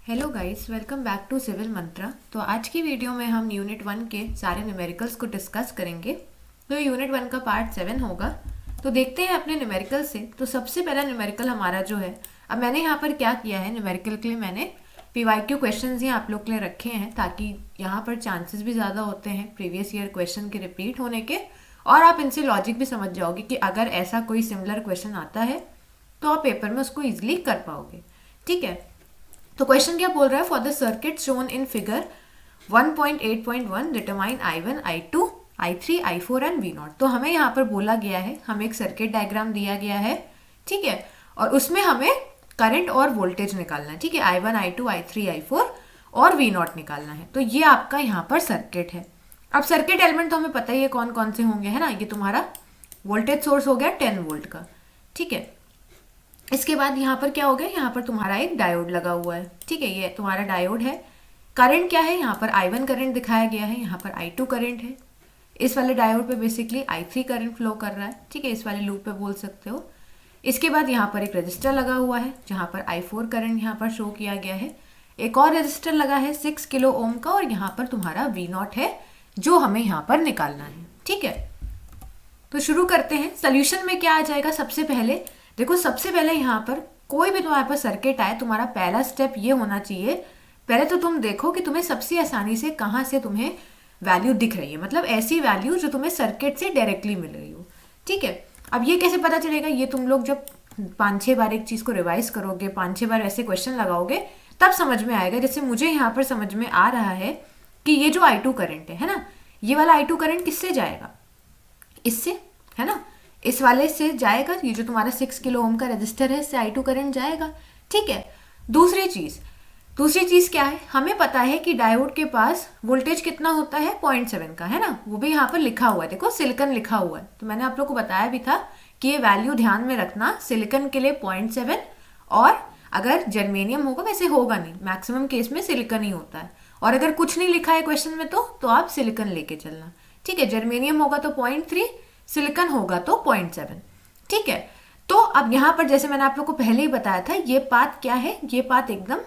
Hello guys, welcome back to civil Mantra. तो आज की वीडियो में हम यूनिट 1 के सारे न्यूमेरिकल्स को डिस्कस करेंगे। तो यूनिट 1 का पार्ट 7 होगा। तो देखते हैं अपने न्यूमेरिकल से। तो सबसे पहला न्यूमेरिकल हमारा जो है, अब मैंने यहाँ पर क्या किया है, न्यूमेरिकल के लिए मैंने PYQ क्वेश्चन ही आप लोग के लिए रखे हैं ताकि यहाँ पर चांसेस भी ज़्यादा होते हैं प्रीवियस ईयर क्वेश्चन के रिपीट होने के, और आप इनसे लॉजिक भी समझ जाओगे कि अगर ऐसा कोई सिमिलर क्वेश्चन आता है तो आप पेपर में उसको ईजिली कर पाओगे। ठीक है, तो क्वेश्चन क्या बोल रहा है, for the circuit shown in figure 1.8.1 determine I1, I2, I3, I4 and V0। तो हमें यहाँ पर बोला गया है, हमें एक सर्किट डायग्राम दिया गया है, ठीक है, और उसमें हमें करंट और वोल्टेज निकालना है। ठीक है, I1, I2, I3, I4 और V0 निकालना है। तो ये आपका यहाँ पर सर्किट है। अब सर्किट एलिमेंट तो हमें पता ही है कौन कौन से होंगे, है ना। ये तुम्हारा वोल्टेज सोर्स हो गया 10 वोल्ट का, ठीक है। इसके बाद यहाँ पर क्या हो गया, यहाँ पर तुम्हारा एक डायोड लगा हुआ है, ठीक है, ये तुम्हारा डायोड है। करंट क्या है, यहाँ पर I1 करंट दिखाया गया है, यहाँ पर I2 करंट है। इस वाले डायोड पे बेसिकली I3 करंट फ्लो कर रहा है, ठीक है, इस वाले लूप पे बोल सकते हो। इसके बाद यहाँ पर एक रजिस्टर लगा हुआ है जहाँ पर I4 करंट यहाँ पर शो किया गया है। एक और रजिस्टर लगा है 6 किलो ओम का, और यहाँ पर तुम्हारा V0 है जो हमें यहाँ पर निकालना है। ठीक है, तो शुरू करते हैं। सोल्यूशन में क्या आ जाएगा, सबसे पहले देखो, सबसे पहले यहाँ पर कोई भी तुम्हारे पास सर्किट आए, तुम्हारा पहला स्टेप ये होना चाहिए, पहले तो तुम देखो कि तुम्हें सबसे आसानी से कहाँ से तुम्हें वैल्यू दिख रही है, मतलब ऐसी वैल्यू जो तुम्हें सर्किट से डायरेक्टली मिल रही हो। ठीक है, अब ये कैसे पता चलेगा, ये तुम लोग जब 5-6 बार एक चीज़ को रिवाइज करोगे, 5-6 बार ऐसे क्वेश्चन लगाओगे, तब समझ में आएगा। जैसे मुझे यहाँ पर समझ में आ रहा है कि ये जो I2 करंट है ना, ये वाला I2 करंट किससे जाएगा, इससे, है ना, इस वाले से जाएगा। ये जो तुम्हारा 6 किलो ओम का रजिस्टर है, इससे I2 करंट जाएगा। ठीक है, दूसरी चीज क्या है, हमें पता है कि डायोड के पास वोल्टेज कितना होता है, 0.7 का, है ना, वो भी यहाँ पर लिखा हुआ है, देखो सिलिकॉन लिखा हुआ है। तो मैंने आप लोग को बताया भी था कि ये वैल्यू ध्यान में रखना, सिलिकॉन के लिए 0.7, और अगर जर्मेनियम होगा, वैसे होगा नहीं, मैक्सिमम केस में सिलिकॉन ही होता है। और अगर कुछ नहीं लिखा है क्वेश्चन में तो आप सिलिकॉन लेके चलना। ठीक है, जर्मेनियम होगा तो 0.3, सिलिकॉन होगा तो 0.7। ठीक है, तो अब यहाँ पर जैसे मैंने आप लोग को पहले ही बताया था, ये पाथ क्या है, ये पाथ एकदम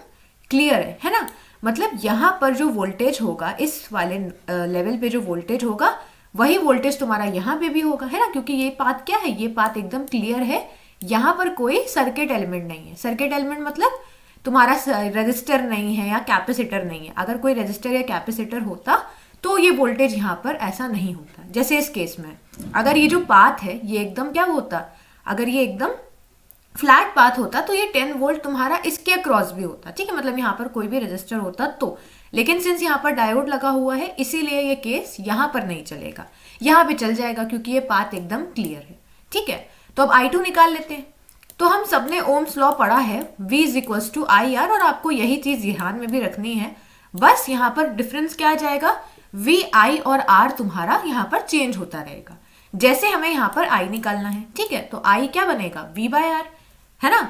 क्लियर है ना। मतलब यहाँ पर जो वोल्टेज होगा, इस वाले लेवल पे जो वोल्टेज होगा, वही वोल्टेज तुम्हारा यहाँ पे भी होगा, है ना, क्योंकि ये पाथ क्या है, ये पाथ एकदम क्लियर है। यहाँ पर कोई सर्किट एलिमेंट नहीं है। सर्किट एलिमेंट मतलब तुम्हारा रजिस्टर नहीं है या कैपेसिटर नहीं है। अगर कोई रजिस्टर या कैपेसिटर होता तो ये वोल्टेज यहाँ पर ऐसा नहीं होता। जैसे इस केस में अगर ये जो पाथ है ये एकदम क्या होता, अगर ये एकदम फ्लैट पाथ होता तो ये 10 वोल्ट तुम्हारा इसके अक्रॉस भी होता। ठीक है, मतलब यहाँ पर कोई भी रजिस्टर होता तो, लेकिन सिंस यहाँ पर डायोड लगा हुआ है, इसीलिए ये केस यहाँ पर नहीं चलेगा, यहाँ पे चल जाएगा क्योंकि ये पाथ एकदम क्लियर है। ठीक है, तो अब I2 निकाल लेते हैं। तो हम सबने ओम्स लॉ पढ़ा है, V = IR, और आपको यही चीज ध्यान में भी रखनी है। बस यहाँ पर डिफरेंस क्या आ जाएगा, VI और R तुम्हारा यहाँ पर चेंज होता रहेगा। जैसे हमें यहाँ पर I निकालना है, ठीक है, तो I क्या बनेगा, V/R, है ना।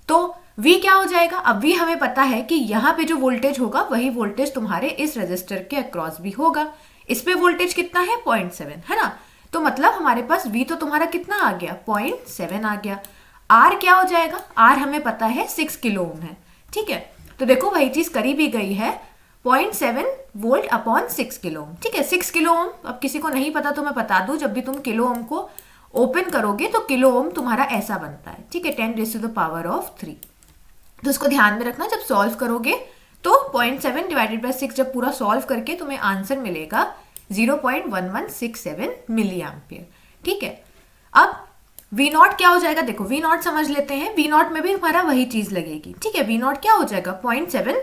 तो V क्या हो जाएगा, अब V हमें पता है कि यहाँ पे जो वोल्टेज होगा वही वोल्टेज तुम्हारे इस रजिस्टर के अक्रॉस भी होगा। इस पे वोल्टेज कितना है, 0.7, है ना। तो मतलब हमारे पास V तो तुम्हारा कितना आ गया, 0.7 आ गया। R क्या हो जाएगा, R हमें पता है 6 किलो ओम है। ठीक है, तो देखो वही चीज करी भी गई है, 0.7 वोल्ट अपॉन 6 किलो ओम। ठीक है, 6 किलो ओम, अब किसी को नहीं पता तो मैं बता दूं, जब भी तुम किलो ओम को ओपन करोगे तो किलो ओम तुम्हारा ऐसा बनता है। ठीक है, 10⁻³ तो इसको ध्यान में रखना। जब सॉल्व करोगे तो 0.7 / 6 जब पूरा सॉल्व करके तुम्हें आंसर मिलेगा 0.1167 मिली एम्पियर। ठीक है, अब V0 क्या हो जाएगा, देखो V0 समझ लेते हैं। V0 में भी हमारा वही चीज लगेगी। ठीक है, V0 क्या हो जाएगा, 0.7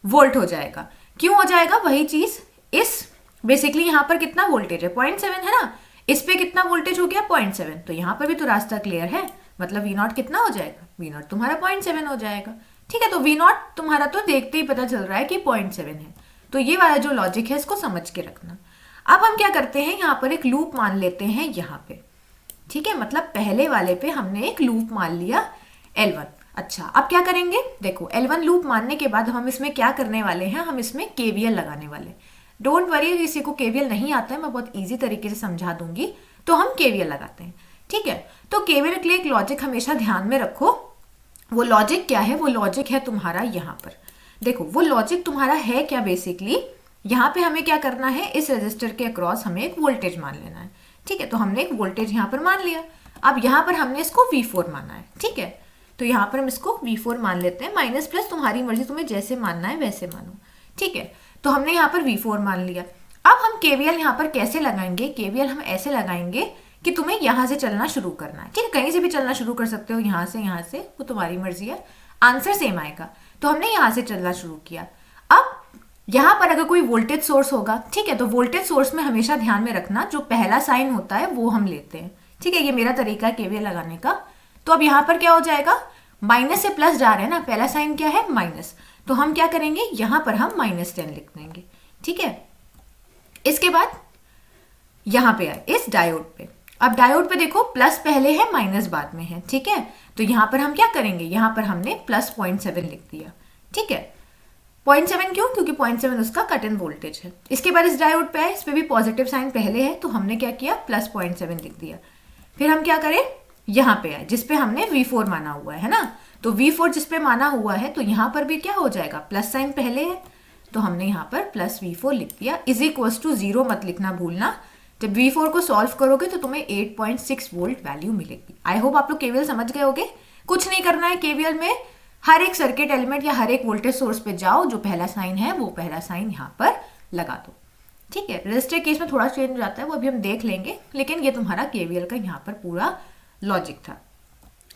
वोल्ट हो जाएगा। क्यों हो जाएगा, वही चीज, इस बेसिकली यहाँ पर कितना वोल्टेज है, 0.7 है ना, इस पे कितना वोल्टेज हो गया, 0.7, तो यहाँ पर भी तो रास्ता क्लियर है, मतलब V0 कितना हो जाएगा, V0 तुम्हारा 0.7 हो जाएगा। ठीक है, तो V0 तुम्हारा तो देखते ही पता चल रहा है कि 0.7 है। तो ये वाला जो लॉजिक है इसको समझ के रखना। अब हम क्या करते हैं, यहाँ पर एक लूप मान लेते हैं यहाँ पे। ठीक है, मतलब पहले वाले पे हमने एक लूप मान लिया L1। अच्छा, अब क्या करेंगे, देखो L1 लूप मानने के बाद हम इसमें क्या करने वाले हैं, हम इसमें KVL लगाने वाले। डोंट वरी, किसी को KVL नहीं आता है, मैं बहुत इजी तरीके से समझा दूंगी। तो हम KVL लगाते हैं। ठीक है, तो KVL के लिए एक लॉजिक हमेशा ध्यान में रखो। वो लॉजिक क्या है, वो लॉजिक है तुम्हारा यहाँ पर। देखो वो लॉजिक तुम्हारा है क्या, बेसिकली यहाँ पे हमें क्या करना है, इस रजिस्टर के अक्रॉस हमें एक वोल्टेज मान लेना है। ठीक है, तो हमने एक वोल्टेज यहाँ पर मान लिया। अब यहाँ पर हमने इसको V4 माना है। ठीक है, तो यहाँ पर हम इसको V4 मान लेते हैं। माइनस प्लस तुम्हारी मर्जी, तुम्हें जैसे मानना है वैसे मानो। ठीक है, तो हमने यहाँ पर V4 मान लिया। अब हम KVL यहाँ पर कैसे लगाएंगे, KVL हम ऐसे लगाएंगे कि तुम्हें यहाँ से चलना शुरू करना है। ठीक है, कहीं से भी चलना शुरू कर सकते हो, यहाँ से, वो तुम्हारी मर्जी है, आंसर सेम आएगा। तो हमने यहाँ से चलना शुरू किया। अब यहाँ पर अगर कोई वोल्टेज सोर्स होगा, ठीक है, तो वोल्टेज सोर्स में हमेशा ध्यान में रखना जो पहला साइन होता है वो हम लेते हैं। ठीक है, ये मेरा तरीका है KVL लगाने का। तो अब यहाँ पर क्या हो जाएगा, माइनस से प्लस जा रहे हैं ना, पहला साइन क्या है, माइनस, तो हम क्या करेंगे, यहाँ पर हम -10 लिख देंगे। ठीक है, इसके बाद यहाँ पे आए इस डायोड पे। अब डायोड पे देखो प्लस पहले है, माइनस बाद में है। ठीक है, तो यहाँ पर हम क्या करेंगे, यहाँ पर हमने प्लस 0.7 लिख दिया। ठीक है, 0.7 क्यों, क्योंकि 0.7 उसका कट इन वोल्टेज है। इसके बाद इस डायोड पे है, इस पे भी पॉजिटिव साइन पहले है, तो हमने क्या किया, प्लस 0.7 लिख दिया। फिर हम क्या करें, यहाँ पे आए जिसपे हमने V4 माना हुआ है ना, तो V4 जिसपे माना हुआ है, तो यहाँ पर भी क्या हो जाएगा, प्लस साइन पहले है, तो हमने यहाँ पर प्लस V4 लिख दिया। इज इक्वल्स टू 0 मत लिखना भूलना। जब V4 को सॉल्व करोगे तो तुम्हें 8.6 वोल्ट वैल्यू मिलेगी। आई होप आप लोग KVL समझ गए होगे। कुछ नहीं करना है, KVL में हर एक सर्किट एलिमेंट या हर एक वोल्टेज सोर्स पे जाओ, जो पहला साइन है वो पहला साइन यहाँ पर लगा दो। ठीक है, रजिस्टर केस में थोड़ा चेंज हो जाता है, वो अभी हम देख लेंगे, लेकिन ये तुम्हारा KVL का यहाँ पर पूरा लॉजिक था।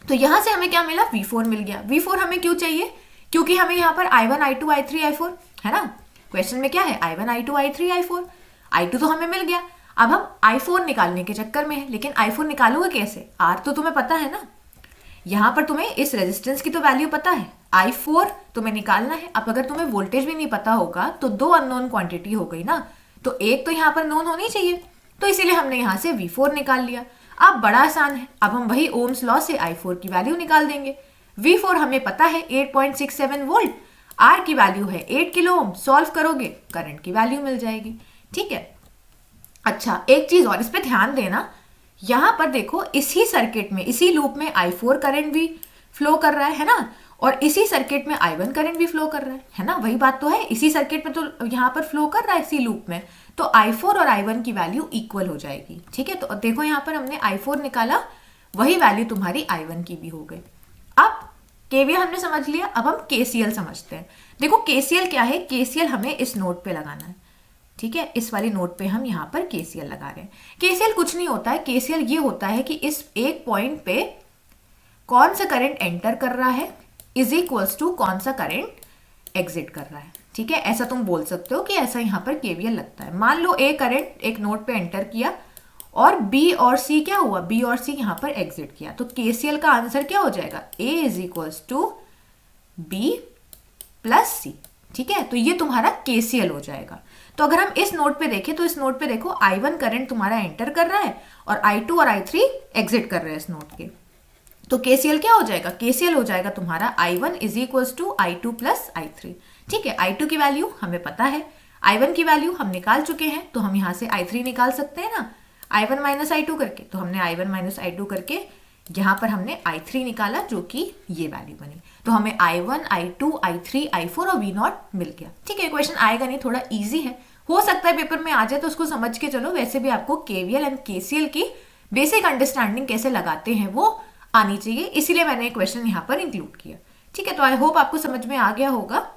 तो यहाँ से हमें क्या मिला, V4 मिल गया। V4 हमें क्यों चाहिए, क्योंकि हमें यहाँ पर I1 I2 I3 I4 है ना, क्वेश्चन में क्या है, I1 I2 I3 I4। I2 तो हमें मिल गया, अब हम I4 निकालने के चक्कर में है। लेकिन I4 निकालोगे कैसे, R तो तुम्हें पता है ना, यहाँ पर तुम्हें इस रेजिस्टेंस की तो वैल्यू पता है, I4 तुम्हें निकालना है। अब अगर तुम्हें वोल्टेज भी नहीं पता होगा तो दो अननोन क्वांटिटी हो गई ना, तो एक तो यहाँ पर नोन होनी चाहिए, तो इसीलिए हमने यहाँ से V4 निकाल लिया। अब बड़ा आसान है, अब हम वही ओम्स लॉ से I4 की वैल्यू निकाल देंगे। V4 हमें पता है 8.67 वोल्ट, R की वैल्यू है 8 किलो ओम, सॉल्व करोगे करंट की वैल्यू मिल जाएगी। ठीक है, अच्छा एक चीज और इस पे ध्यान देना, यहाँ पर देखो इसी सर्किट में, इसी लूप में I4 करंट भी फ्लो कर रहा है ना, और इसी सर्किट में I1 करंट भी फ्लो कर रहा है ना, वही बात तो है, इसी सर्किट में तो यहाँ पर फ्लो कर रहा है इसी लूप में, तो I4 और I1 की वैल्यू इक्वल हो जाएगी। ठीक है, तो देखो यहाँ पर हमने I4 निकाला, वही वैल्यू तुम्हारी I1 की भी हो गई। अब KVL हमने समझ लिया, अब हम KCL समझते हैं। देखो KCL क्या है, KCL हमें इस नोड पे लगाना है। ठीक है, इस वाली नोड पे हम यहाँ पर KCL लगा रहे हैं। KCL कुछ नहीं होता है, KCL ये होता है कि इस एक पॉइंट पे कौन सा करंट एंटर कर रहा है इज इक्वल्स टू कौन सा करंट एग्जिट कर रहा है। ठीक है, ऐसा तुम बोल सकते हो कि ऐसा यहाँ पर KVL लगता है। मान लो ए करंट एक नोड पे एंटर किया और B और C क्या हुआ, B और C यहाँ पर एग्जिट किया, तो KCL का आंसर क्या हो जाएगा, A is equals to B plus C। ठीक है, तो ये तुम्हारा KCL हो जाएगा। तो अगर हम इस नोड पे देखें, तो इस नोड पे देखो I1 करंट तुम्हारा एंटर कर रहा है और I2 और I3 एग्जिट कर रहे हैं इस नोड के, तो KCL क्या हो जाएगा, KCL हो जाएगा तुम्हारा I1 is equals to I2 plus I3। ठीक है, I2 की वैल्यू हमें पता है, I1 की वैल्यू हम निकाल चुके हैं, तो हम यहाँ से I3 निकाल सकते हैं ना, I1 माइनस I2 करके, तो हमने I1 माइनस I2 करके यहाँ पर हमने I3 निकाला, जो कि ये वैल्यू बनी, तो हमें I1 I2 I3 I4 और V0 मिल गया। ठीक है, क्वेश्चन आएगा नहीं, थोड़ा इजी है, हो सकता है पेपर में आ जाए, तो उसको समझ के चलो। वैसे भी आपको KVL एंड KCL की बेसिक अंडरस्टैंडिंग कैसे लगाते हैं वो आनी चाहिए, इसीलिए मैंने क्वेश्चन यहाँ पर इंक्लूड किया। ठीक है, तो आई होप आपको समझ में आ गया होगा।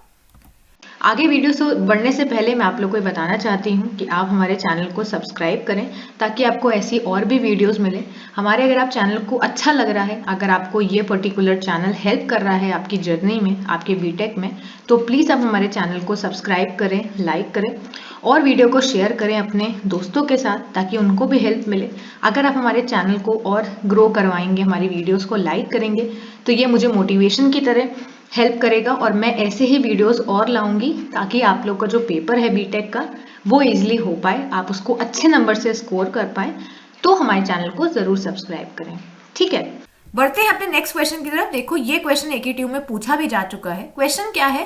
आगे वीडियो से बढ़ने से पहले मैं आप लोग को बताना चाहती हूँ कि आप हमारे चैनल को सब्सक्राइब करें, ताकि आपको ऐसी और भी वीडियोस मिले हमारे। अगर आप चैनल को अच्छा लग रहा है, अगर आपको ये पर्टिकुलर चैनल हेल्प कर रहा है आपकी जर्नी में, आपके बीटेक में, तो प्लीज़ आप हमारे चैनल को सब्सक्राइब करें, लाइक करें और वीडियो को शेयर करें अपने दोस्तों के साथ, ताकि उनको भी हेल्प मिले। अगर आप हमारे चैनल को और ग्रो करवाएंगे, हमारी वीडियोज़ को लाइक करेंगे, तो ये मुझे मोटिवेशन की तरह हेल्प करेगा और मैं ऐसे ही वीडियोस और लाऊंगी, ताकि आप लोग का जो पेपर है बीटेक का वो इजीली हो पाए, आप उसको अच्छे नंबर से स्कोर कर पाए। तो हमारे चैनल को जरूर सब्सक्राइब करें। ठीक है, बढ़ते हैं अपने नेक्स्ट क्वेश्चन की तरफ। देखो ये क्वेश्चन AKTU में पूछा भी जा चुका है। क्वेश्चन क्या है,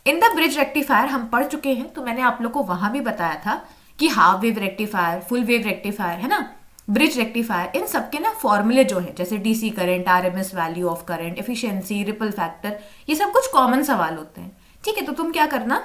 इन द ब्रिज रेक्टिफायर हम पढ़ चुके हैं, तो मैंने आप लोग को वहां भी बताया था कि half wave rectifier, full wave rectifier है ना, ब्रिज रेक्टिफायर, इन सबके ना फॉर्मूले जो है, जैसे DC current, RMS value of current, efficiency, ripple factor, ये सब कुछ कॉमन सवाल होते हैं। ठीक है, तो तुम क्या करना,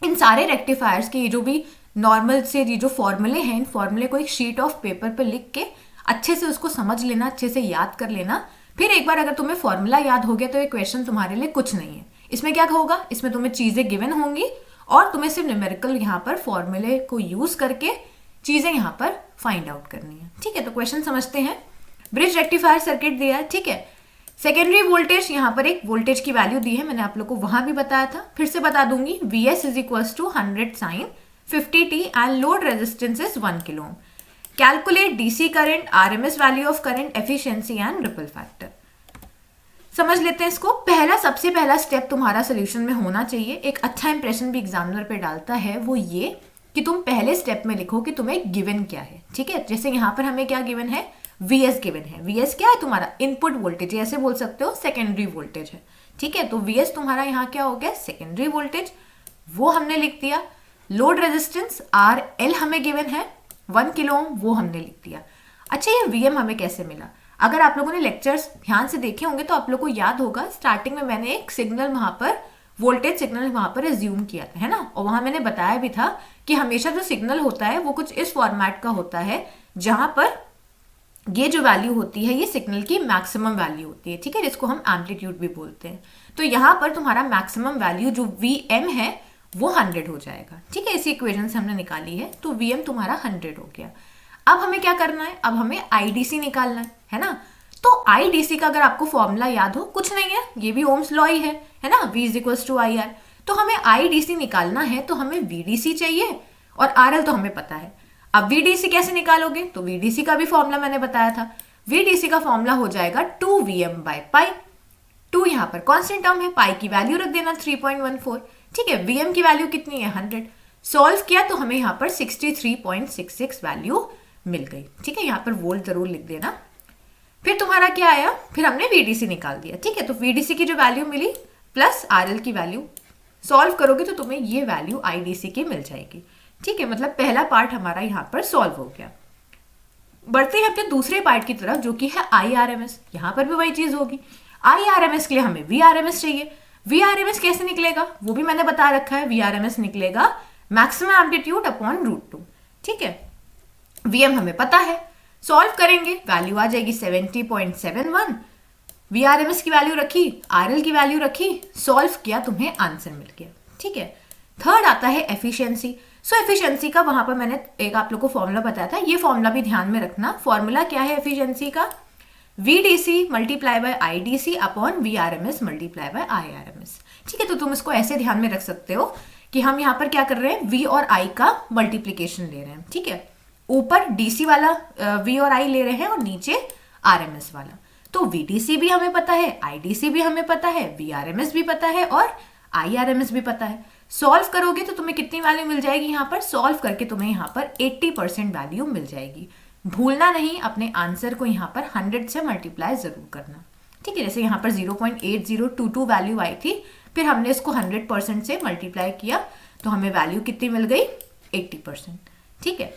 इन सारे रेक्टिफायर्स के ये जो भी नॉर्मल से ये जो फॉर्मूले हैं, इन फॉर्मूले को एक शीट ऑफ पेपर पे लिख के अच्छे से उसको समझ लेना, अच्छे से याद कर लेना। फिर एक बार अगर तुम्हें फॉर्मूला याद हो गया तो ये क्वेश्चन तुम्हारे लिए कुछ नहीं है। इसमें क्या होगा, इसमें तुम्हें चीजें गिवन होंगी और तुम्हें सिर्फ न्यूमेरिकल यहाँ पर फॉर्मूले को यूज करके चीजें यहाँ पर फाइंड आउट करनी है। ठीक है, तो क्वेश्चन समझते हैं। ब्रिज रेक्टिफायर सर्किट दिया है, ठीक है। सेकेंडरी वोल्टेज, यहाँ पर एक वोल्टेज की वैल्यू दी है, मैंने आप लोग को वहां भी बताया था, फिर से बता दूंगी। Vs is equal to 100 sine 50t and load resistance is 1 kilo ohm. Calculate DC current, RMS value of current, efficiency and ripple factor. समझ लेते हैं इसको। सबसे पहला स्टेप तुम्हारा सोल्यूशन में होना चाहिए, एक अच्छा इंप्रेशन भी एग्जामिनर पे डालता है, वो ये कि तुम पहले स्टेप में लिखो कि तुम्हें गिवन क्या है। ठीक है, जैसे यहाँ पर हमें क्या गिवन है, Vs गिवन है। Vs क्या है तुम्हारा, इनपुट वोल्टेज, ऐसे बोल सकते हो सेकेंडरी वोल्टेज है। ठीक है, तो Vs तुम्हारा यहाँ क्या हो गया, सेकेंडरी वोल्टेज, वो हमने लिख दिया। लोड रेजिस्टेंस RL हमें गिवन है 1 किलो ओम, वो हमने लिख दिया। अच्छा, ये Vm हमें कैसे मिला, अगर आप लोगों ने लेक्चर्स ध्यान से देखे होंगे तो आप लोग को याद होगा, स्टार्टिंग में मैंने एक सिग्नल वहां पर, वोल्टेज सिग्नल वहां पर एज्यूम किया था, है ना, और वहां मैंने बताया भी था कि हमेशा जो सिग्नल होता है वो कुछ इस फॉर्मेट का होता है, जहां पर ये जो वैल्यू होती है ये सिग्नल की मैक्सिमम वैल्यू होती है। ठीक है, जिसको हम एम्पलीट्यूड भी बोलते हैं। तो यहाँ पर तुम्हारा मैक्सिमम वैल्यू जो Vm है वो 100 हो जाएगा। ठीक है, इसी इक्वेशन से हमने निकाली है, तो Vm तुम्हारा 100 हो गया। अब हमें क्या करना है, अब हमें IDC निकालना है ना। तो IDC का अगर आपको फॉर्मूला याद हो, कुछ नहीं है, ये भी ओम्स लॉ ही है ना, V is equals to IR। तो हमें IDC निकालना है तो हमें VDC चाहिए और RL तो हमें पता है। अब VDC कैसे निकालोगे, तो VDC का भी फॉर्मूला मैंने बताया था। VDC का फॉर्मूला हो जाएगा 2Vm/पाई। 2 यहाँ पर कांस्टेंट टर्म है, पाई की वैल्यू रख देना 3.14। ठीक है, Vm की वैल्यू कितनी है, 100। सॉल्व किया तो हमें यहाँ पर 63.66 वैल्यू मिल गई। ठीक है, यहाँ पर वोल्ट जरूर लिख देना। फिर तुम्हारा क्या आया, फिर हमने VDC निकाल दिया। ठीक है, तो VDC की जो वैल्यू मिली प्लस RL की वैल्यू, सॉल्व करोगे तो तुम्हें ये वैल्यू IDC की मिल जाएगी। ठीक है, मतलब पहला पार्ट हमारा यहाँ पर सॉल्व हो गया। बढ़ते हैं अपने दूसरे पार्ट की तरफ, जो कि है IRMS। यहाँ पर भी वही चीज होगी। IRMS के लिए हमें VRMS चाहिए। VRMS कैसे निकलेगा, वो भी मैंने बता रखा है। VRMS निकलेगा मैक्सिमम एम्पलीट्यूड अपॉन √2। ठीक है, Vm हमें पता है, सॉल्व करेंगे वैल्यू आ जाएगी 70.71। VRMS की वैल्यू रखी, RL की वैल्यू रखी, सॉल्व किया, तुम्हें आंसर मिल गया। ठीक है, थर्ड आता है एफिशिएंसी। सो एफिशिएंसी का वहां पर मैंने एक आप लोग को फॉर्मूला बताया था, ये फॉर्मूला भी ध्यान में रखना। फॉर्मूला क्या है एफिशिएंसी का, VDC multiply by IDC upon VRMS multiply by IRMS। ठीक है, तो तुम इसको ऐसे ध्यान में रख सकते हो कि हम यहाँ पर क्या कर रहे हैं, V और I का मल्टीप्लीकेशन ले रहे हैं। ठीक है, ऊपर DC वाला V और I ले रहे हैं और नीचे RMS वाला। तो VDC भी हमें पता है, IDC भी हमें पता है, VRMS भी पता है और IRMS भी पता है। सॉल्व करोगे तो तुम्हें कितनी वैल्यू मिल जाएगी, यहाँ पर सॉल्व करके तुम्हें यहाँ पर 80% वैल्यू मिल जाएगी। भूलना नहीं, अपने आंसर को यहाँ पर 100 से मल्टीप्लाई जरूर करना। ठीक है, जैसे यहाँ पर 0.8022 वैल्यू आई थी, फिर हमने इसको 100% से मल्टीप्लाई किया तो हमें वैल्यू कितनी मिल गई, 80%। ठीक है,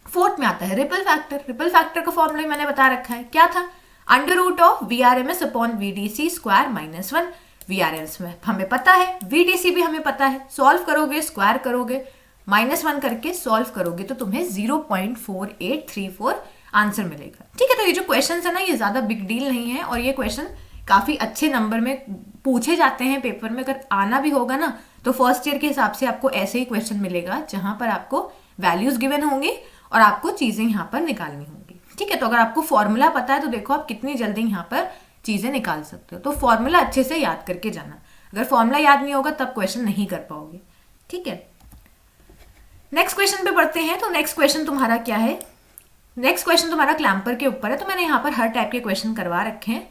फोर्थ में आता है रिपल फैक्टर। रिपल फैक्टर का फॉर्मूला मैंने बता रखा है, क्या था, √of VRMS upon VDC square -1। VRMS में हमें पता है, VDC भी हमें पता है। सॉल्व करोगे, स्क्वायर करोगे, -1 करके सॉल्व करोगे तो तुम्हें 0.4834 आंसर मिलेगा। ठीक है, तो ये जो क्वेश्चन है ना, ये ज्यादा बिग डील नहीं है और ये क्वेश्चन काफी अच्छे नंबर में पूछे जाते हैं पेपर में। अगर आना भी होगा ना तो फर्स्ट ईयर के हिसाब से आपको ऐसे ही क्वेश्चन मिलेगा, जहां पर आपको वैल्यूज गिवन होंगे और आपको चीजें यहाँ पर निकालनी होंगी। ठीक है, तो अगर आपको फॉर्मूला पता है तो देखो आप कितनी जल्दी यहाँ पर चीजें निकाल सकते हो। तो फॉर्मूला अच्छे से याद करके जाना, अगर फॉर्मूला याद नहीं होगा तब क्वेश्चन नहीं कर पाओगे। ठीक है, नेक्स्ट क्वेश्चन पे बढ़ते हैं। तो नेक्स्ट क्वेश्चन तुम्हारा क्या है, नेक्स्ट क्वेश्चन तुम्हारा क्लैम्पर के ऊपर है, तो मैंने यहाँ पर हर टाइप के क्वेश्चन करवा रखे हैं।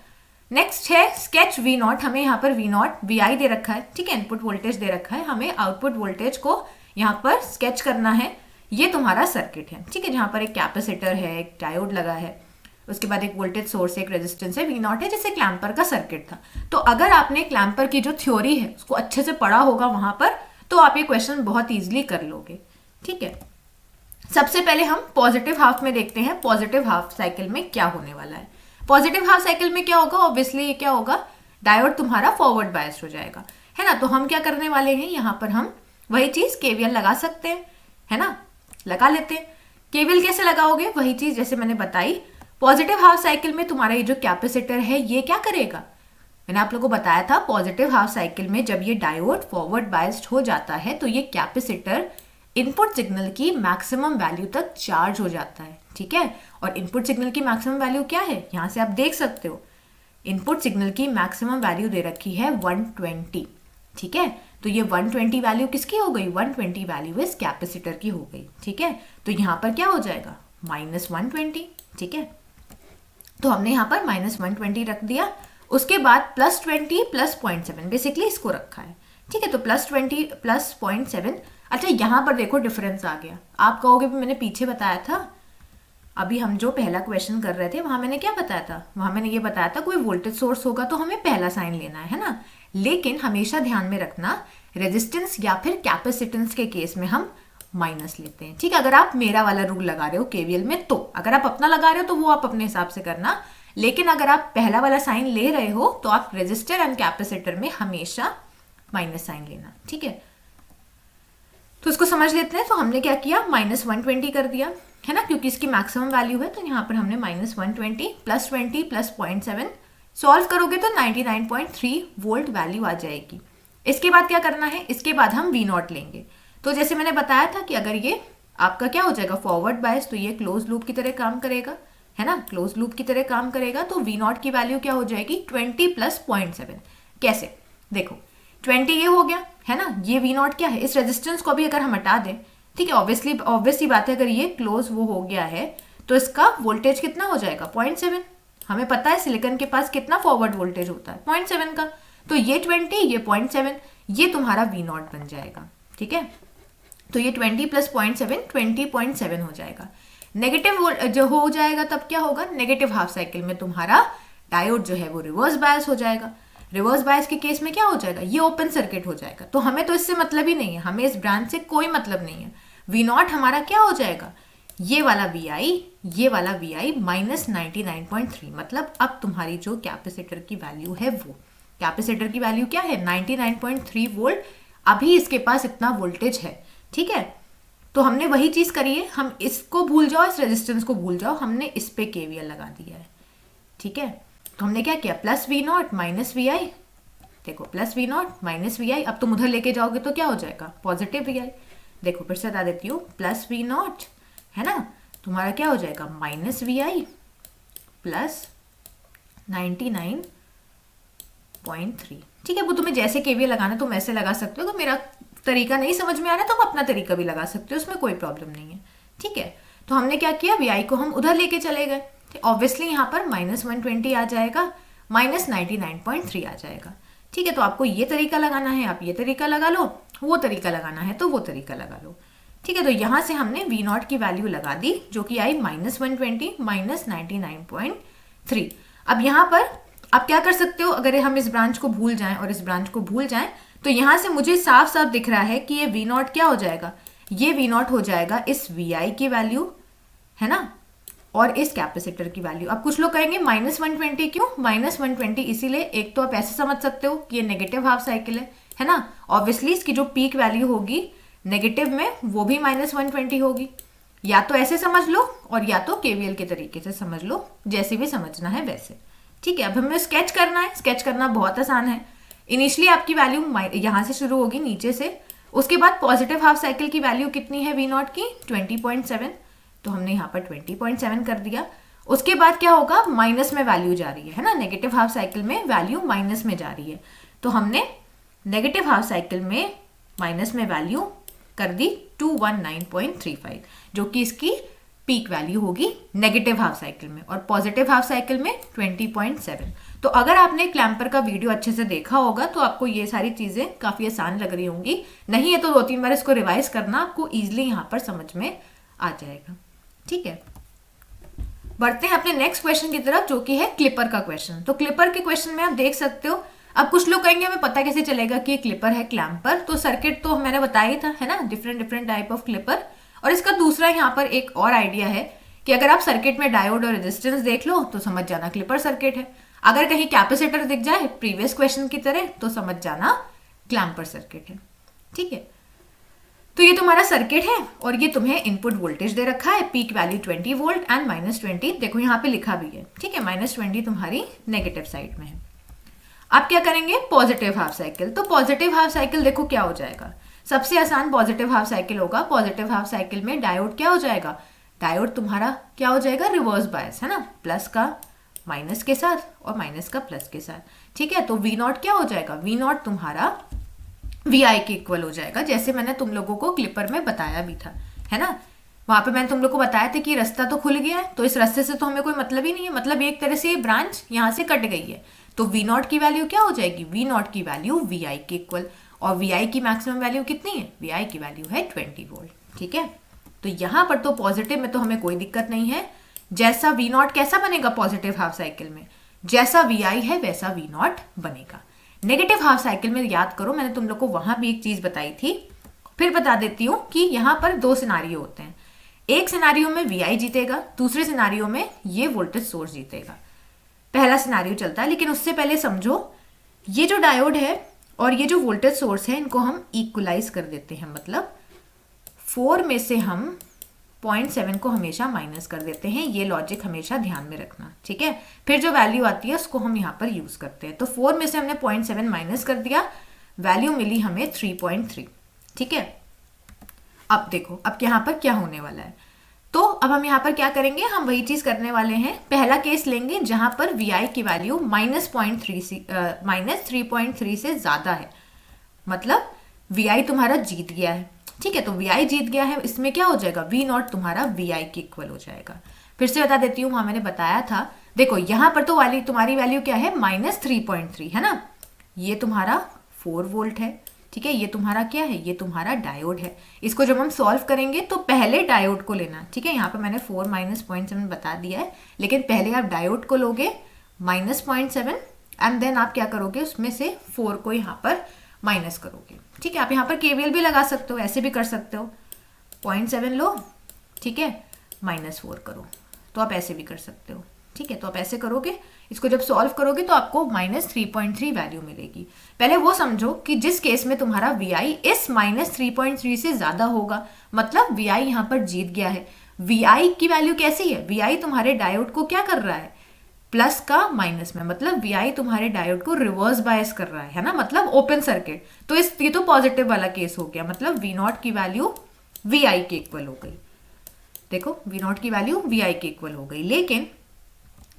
नेक्स्ट है स्केच V0। हमें यहाँ पर V0 VI दे रखा है। ठीक है, इनपुट वोल्टेज दे रखा है, हमें आउटपुट वोल्टेज को यहाँ पर स्केच करना है। ये तुम्हारा सर्किट है। ठीक है, जहाँ पर एक कैपेसिटर है, एक डायोड लगा है, उसके बाद एक वोल्टेज सोर्स, एक रेजिस्टेंस है, V0 है, जैसे क्लैम्पर का सर्किट था। तो अगर आपने क्लैम्पर की जो थ्योरी है उसको अच्छे से पढ़ा होगा वहां पर, तो आप ये क्वेश्चन बहुत ईजिली कर लोगे। ठीक है, सबसे पहले हम पॉजिटिव हाफ में देखते हैं, पॉजिटिव हाफ साइकिल में क्या होने वाला है। पॉजिटिव हाफ साइकिल में क्या होगा, ऑब्वियसली ये क्या होगा, डायोड तुम्हारा फॉरवर्ड बायस्ड हो जाएगा, है ना। तो हम क्या करने वाले हैं, यहाँ पर हम वही चीज केवीएल लगा सकते हैं, है ना, लगा लेते हैं। केवीएल कैसे लगाओगे, वही चीज जैसे मैंने बताई, पॉजिटिव हाफ साइकिल में तुम्हारा ये जो कैपेसिटर है ये क्या करेगा, मैंने आप लोगों को बताया था पॉजिटिव हाफ साइकिल में जब ये डायोड फॉरवर्ड बायस्ड हो जाता है तो ये कैपेसिटर इनपुट सिग्नल की मैक्सिमम वैल्यू तक चार्ज हो जाता है, ठीक है। और इनपुट सिग्नल की मैक्सिमम वैल्यू क्या है, यहां से आप देख सकते हो इनपुट सिग्नल की मैक्सिमम वैल्यू दे रखी है 120, ठीक है। तो ये 120 वैल्यू किसकी हो गई, 120 वैल्यू इस कैपेसिटर की हो गई, ठीक है। तो यहाँ पर क्या हो जाएगा, -120, ठीक है। तो हमने यहाँ पर -120 रख दिया, उसके बाद +20 + 0.7 बेसिकली इसको रखा है, ठीक है। तो +20 + 0.7, अच्छा यहाँ पर देखो डिफरेंस आ गया। आप कहोगे भी मैंने पीछे बताया था, अभी हम जो पहला क्वेश्चन कर रहे थे वहां मैंने क्या बताया था, वहां मैंने ये बताया था कोई वोल्टेज सोर्स होगा तो हमें पहला साइन लेना है ना। लेकिन हमेशा ध्यान में रखना रेजिस्टेंस या फिर कैपेसिटेंस के केस में हम माइनस लेते हैं, ठीक है। अगर आप मेरा वाला रूल लगा रहे हो केवीएल में, तो अगर आप अपना लगा रहे हो तो वो आप अपने हिसाब से करना, लेकिन अगर आप पहला वाला साइन ले रहे हो तो आप रेजिस्टर एंड कैपेसिटर में हमेशा माइनस साइन लेना, ठीक है। तो इसको समझ लेते हैं। तो हमने क्या किया, -120 कर दिया, है ना, क्योंकि इसकी मैक्सिमम वैल्यू है। तो यहाँ पर हमने -120 + 20 + 0.7 सॉल्व करोगे तो 99.3 वोल्ट वैल्यू आ जाएगी। इसके बाद क्या करना है, इसके बाद हम V0 लेंगे। तो जैसे मैंने बताया था कि अगर ये आपका क्या हो जाएगा फॉरवर्ड बायस, तो ये क्लोज लूप की तरह काम करेगा, है ना, क्लोज लूप की तरह काम करेगा। तो V0 की वैल्यू क्या हो जाएगी, 20 + 0.7। कैसे, देखो 20 ये हो गया, है ना, ये V0 क्या है, इस रेजिस्टेंस को भी अगर हम हटा दें, ठीक है, ऑब्वियसली बात है, अगर ये क्लोज वो हो गया है तो इसका वोल्टेज कितना हो जाएगा, 0.7। हमें पता है सिलिकॉन के पास कितना फॉरवर्ड वोल्टेज होता है, 0.7 का। तो ये 20, ये 0.7, ये तुम्हारा V0 बन जाएगा, ठीक है। तो ये 20 + 0.7 20.7 हो जाएगा। नेगेटिव जो हो जाएगा तब क्या होगा, नेगेटिव हाफ साइकिल में तुम्हारा डायोड जो है वो रिवर्स बायस हो जाएगा। रिवर्स बायस के केस में क्या हो जाएगा, ये ओपन सर्किट हो जाएगा। तो हमें तो इससे मतलब ही नहीं है, हमें इस ब्रांच से कोई मतलब नहीं है। V0 हमारा क्या हो जाएगा, ये वाला VI, ये वाला VI -99.3, मतलब अब तुम्हारी जो कैपेसिटर की वैल्यू है वो, कैपेसिटर की वैल्यू क्या है 99.3 वोल्ट, अभी इसके पास इतना वोल्टेज है, ठीक है। तो हमने वही चीज करी है, हम इसको भूल जाओ, इस रेजिस्टेंस को भूल जाओ, हमने इस पे केवीएल लगा दिया है, ठीक है। तो हमने क्या किया, +V0 - VI, देखो +V0 - VI, अब तुम उधर लेके जाओगे तो क्या हो जाएगा, पॉजिटिव VI। देखो फिर से बता देती हूँ, +V0, है ना, तुम्हारा क्या हो जाएगा -VI + 99.3, ठीक है। वो तुम्हें जैसे केवीएल लगाना तुम ऐसे लगा सकते हो, तो मेरा तरीका नहीं समझ में आ रहा तो तुम अपना तरीका भी लगा सकते हो, उसमें कोई प्रॉब्लम नहीं है, ठीक है। तो हमने क्या किया, VI को हम उधर लेके चले गए, ऑब्वियसली यहाँ पर -120 आ जाएगा, -99.3 आ जाएगा, ठीक है। तो आपको ये तरीका लगाना है, आप ये तरीका लगा लो, वो तरीका लगाना है तो वो तरीका लगा लो, ठीक है। तो यहाँ से हमने V0 की वैल्यू लगा दी जो कि आई -120 -99.3। अब यहाँ पर आप क्या कर सकते हो, अगर हम इस ब्रांच को भूल जाएं और इस ब्रांच को भूल जाएं तो यहाँ से मुझे साफ साफ दिख रहा है कि ये V0 क्या हो जाएगा, ये V0 हो जाएगा इस VI की वैल्यू, है ना, और इस कैपेसिटर की वैल्यू। अब कुछ लोग कहेंगे -120 क्यों, -120 इसीलिए, एक तो आप ऐसे समझ सकते हो कि ये नेगेटिव हाफ साइकिल है ना, ऑब्वियसली इसकी जो पीक वैल्यू होगी नेगेटिव में वो भी -120 होगी, या तो ऐसे समझ लो और या तो केवीएल के तरीके से समझ लो, जैसे भी समझना है वैसे, ठीक है। अब हमें स्केच करना है, स्केच करना बहुत आसान है। इनिशियली आपकी वैल्यू यहाँ से शुरू होगी नीचे से, उसके बाद पॉजिटिव हाफ साइकिल की वैल्यू कितनी है V0 की 20.7, तो हमने यहाँ पर 20.7 कर दिया। उसके बाद क्या होगा, माइनस में वैल्यू जा रही है ना, नेगेटिव हाफ साइकिल में वैल्यू माइनस में जा रही है, तो हमने नेगेटिव हाफ साइकिल में माइनस में वैल्यू कर दी 219.35, जो कि इसकी पीक वैल्यू होगी नेगेटिव हाफ साइकिल में, और पॉजिटिव हाफ साइकिल में 20.7। तो अगर आपने क्लैम्पर का वीडियो अच्छे से देखा होगा तो आपको ये सारी चीजें काफी आसान लग रही होंगी, नहीं है तो 2-3 बार इसको रिवाइज करना, आपको इजिली यहाँ पर समझ में आ जाएगा, ठीक है। बढ़ते हैं अपने नेक्स्ट क्वेश्चन की तरफ, जो कि है क्लिपर का क्वेश्चन। तो क्लिपर के क्वेश्चन में आप देख सकते हो, अब कुछ लोग कहेंगे हमें पता कैसे चलेगा कि ये क्लिपर है क्लैम्पर, तो सर्किट तो मैंने बताया ही था, है ना, डिफरेंट टाइप ऑफ क्लिपर। और इसका दूसरा यहाँ पर एक और आइडिया है कि अगर आप सर्किट में डायोड और रेजिस्टेंस देख लो तो समझ जाना क्लिपर सर्किट है। अगर कहीं कैपेसिटर दिख जाए प्रीवियस क्वेश्चन की तरह तो समझ जाना क्लैम्पर सर्किट है। ठीक है, तो ये तुम्हारा सर्किट है और ये तुम्हें इनपुट वोल्टेज दे रखा है, पीक वैल्यू 20 वोल्ट एंड -20, देखो यहाँ पे लिखा भी है। ठीक है, -20 तुम्हारी नेगेटिव साइड में है। अब क्या करेंगे, पॉजिटिव हाफ साइकिल। तो पॉजिटिव हाफ साइकिल देखो क्या हो जाएगा, सबसे आसान पॉजिटिव हाफ साइकिल होगा। पॉजिटिव हाफ साइकिल में डायोड क्या हो जाएगा, डायोड तुम्हारा क्या हो जाएगा, रिवर्स बायस है ना, प्लस का माइनस के साथ और माइनस का प्लस के साथ। ठीक है, तो वी नॉट क्या हो जाएगा, वी नॉट तुम्हारा वी आई के इक्वल हो जाएगा, जैसे मैंने तुम लोगों को क्लिपर में बताया भी था, है ना। वहां पे मैंने तुम लोग को बताया था कि रास्ता तो खुल गया है, तो इस रास्ते से तो हमें कोई मतलब ही नहीं है, मतलब एक तरह से ये ब्रांच यहाँ से कट गई है। तो वी नॉट की वैल्यू क्या हो जाएगी, वी नॉट की वैल्यू वी आई के इक्वल, और वी आई की मैक्सिमम वैल्यू कितनी है, वी आई की वैल्यू है 20 वोल्ट। ठीक है, तो यहाँ पर तो पॉजिटिव में तो हमें कोई दिक्कत नहीं है। जैसा वी नॉट कैसा बनेगा पॉजिटिव हाफ साइकिल में, जैसा वी आई है वैसा वी नॉट बनेगा। नेगेटिव हाफ साइकिल में याद करो, मैंने तुम लोग को वहां भी एक चीज बताई थी, फिर बता देती हूँ कि यहाँ पर दो सिनारियो होते हैं। एक सिनारियो में वी आई जीतेगा, दूसरे सिनारियो में ये वोल्टेज सोर्स जीतेगा। पहला सिनारियो चलता है, लेकिन उससे पहले समझो ये जो डायोड है और ये जो वोल्टेज सोर्स है इनको हम इक्वलाइज कर देते हैं, मतलब 4 में से हम 0.7 को हमेशा माइनस कर देते हैं। ये लॉजिक हमेशा ध्यान में रखना। ठीक है, फिर जो वैल्यू आती है उसको हम यहाँ पर यूज करते हैं। तो 4 में से हमने 0.7 माइनस कर दिया, वैल्यू मिली हमें 3.3। ठीक है, अब देखो अब यहाँ पर क्या होने वाला है। तो अब हम यहाँ पर क्या करेंगे, हम वही चीज करने वाले हैं। पहला केस लेंगे जहां पर वी आई की वैल्यू -3.3 से ज्यादा है, मतलब वी आई तुम्हारा जीत गया है। ठीक है, तो वी आई जीत गया है, इसमें क्या हो जाएगा, वी नॉट तुम्हारा वी आई के इक्वल हो जाएगा। फिर से बता देती हूँ, वहां मैंने बताया था, देखो यहाँ पर तो वाली तुम्हारी वैल्यू क्या है, -3.3 है ना, ये तुम्हारा 4 वोल्ट है। ठीक है, ये तुम्हारा क्या है, ये तुम्हारा डायोड है। इसको जब हम सॉल्व करेंगे तो पहले डायोड को लेना। ठीक है, यहाँ पे मैंने 4 - 0.7 बता दिया है, लेकिन पहले आप डायोड को लोगे -0.7 एंड देन आप क्या करोगे, उसमें से 4 को यहाँ पर माइनस करोगे। ठीक है, आप यहाँ पर केवीएल भी लगा सकते हो, ऐसे भी कर सकते हो, 0.7 लो, ठीक है, -4 करो, तो आप ऐसे भी कर सकते हो। ठीक है, तो आप ऐसे करोगे, इसको जब सॉल्व करोगे तो आपको -3.3 वैल्यू मिलेगी। पहले वो समझो कि जिस केस में तुम्हारा वी आई इस -3.3 से ज्यादा होगा, मतलब वी आई यहाँ पर जीत गया है। वी आई की वैल्यू कैसी है, वी आई तुम्हारे डायोड को क्या कर रहा है, प्लस का माइनस में, मतलब वी आई तुम्हारे डायोड को रिवर्स बायस कर रहा है ना, मतलब ओपन सर्किट। तो ये तो पॉजिटिव वाला केस हो गया, मतलब वी नॉट की वैल्यू वी आई के इक्वल हो गई। देखो वी नॉट की वैल्यू वी आई के इक्वल हो गई, लेकिन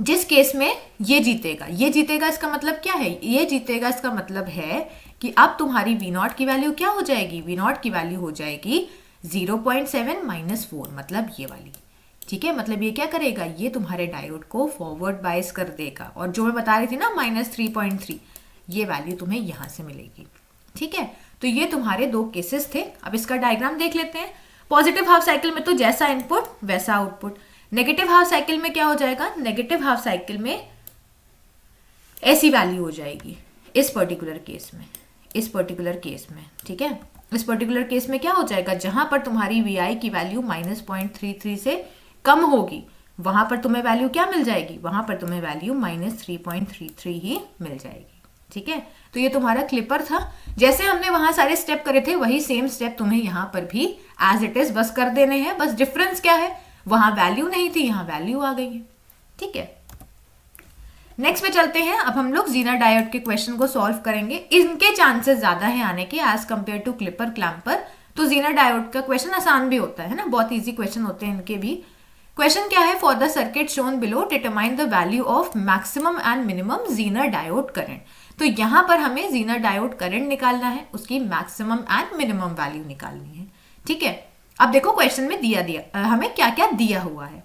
जिस केस में ये जीतेगा इसका मतलब क्या है, ये जीतेगा इसका मतलब है कि अब तुम्हारी वी नॉट की वैल्यू क्या हो जाएगी, वी नॉट की वैल्यू हो जाएगी 0.7 - 4, मतलब ये वाली। ठीक है, मतलब ये क्या करेगा, ये तुम्हारे डायोड को फॉरवर्ड बायस कर देगा, और जो मैं बता रही थी ना -3.3, ये वैल्यू तुम्हें यहां से मिलेगी। ठीक है, तो ये तुम्हारे दो केसेस थे। अब इसका डायग्राम देख लेते हैं। पॉजिटिव हाफ साइकिल में तो जैसा इनपुट वैसा आउटपुट। नेगेटिव हाफ साइकिल में क्या हो जाएगा, नेगेटिव हाफ साइकिल में ऐसी वैल्यू हो जाएगी इस पर्टिकुलर केस में। ठीक है, इस पर्टिकुलर केस में क्या हो जाएगा, जहां पर तुम्हारी वी आई की वैल्यू -0.33 से कम होगी वहां पर तुम्हें वैल्यू क्या मिल जाएगी, वहां पर तुम्हें वैल्यू -3.33 ही मिल जाएगी। ठीक है, तो ये तुम्हारा क्लिपर था। जैसे हमने वहां सारे स्टेप करे थे वही सेम स्टेप तुम्हें यहाँ पर भी एज इट इज बस कर देने हैं। बस डिफरेंस क्या है, वहां वैल्यू नहीं थी, यहाँ वैल्यू आ गई है। ठीक है, नेक्स्ट पे चलते हैं। अब हम लोग जीनर डायोड के क्वेश्चन को सॉल्व करेंगे। इनके चांसेस ज्यादा है आने के as compare to clipper clamper. तो जीनर डायोड का क्वेश्चन आसान भी होता है ना, बहुत इजी क्वेश्चन होते हैं इनके भी। क्वेश्चन क्या है, for the circuit shown below determine the value of maximum and minimum Zener diode current. तो यहाँ पर हमें जीनर डायोड करंट निकालना है, उसकी मैक्सिमम एंड मिनिमम वैल्यू निकालनी है। ठीक है, अब देखो क्वेश्चन में दिया हमें क्या क्या दिया हुआ है।